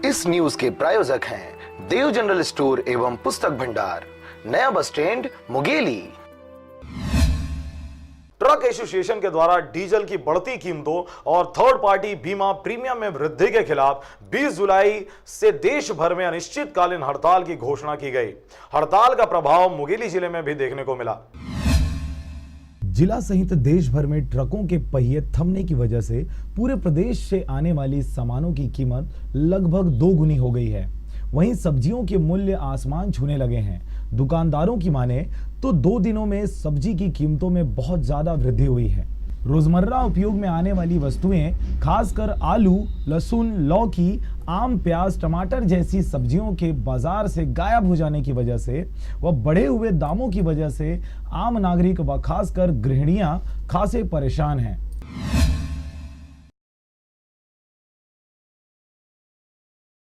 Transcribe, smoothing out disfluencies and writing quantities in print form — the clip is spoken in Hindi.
इस न्यूज के प्रायोजक हैं देव जनरल स्टोर एवं पुस्तक भंडार, नया bus stand, Mungeli. Truck association के द्वारा डीजल की बढ़ती कीमतों और थर्ड पार्टी बीमा प्रीमियम में वृद्धि के खिलाफ 20 जुलाई से देश भर में अनिश्चितकालीन हड़ताल की घोषणा की गई। हड़ताल का प्रभाव मुंगेली जिले में भी देखने को मिला। जिला सहित देश भर में ट्रकों के पहिए थमने की वजह से पूरे प्रदेश से आने वाली सामानों की कीमत लगभग 2 गुनी हो गई है। वहीं सब्जियों के मूल्य आसमान छूने लगे हैं। दुकानदारों की माने तो 2 दिनों में सब्जी की कीमतों में बहुत ज्यादा वृद्धि हुई है। रोजमर्रा उपयोग में आने वाली वस्तुएं, खासकर आलू, लहसुन, लौकी, आम, प्याज, टमाटर जैसी सब्जियों के बाजार से गायब हो जाने की वजह से व बढ़े हुए दामों की वजह से आम नागरिक व खासकर गृहिणियां खासे परेशान हैं।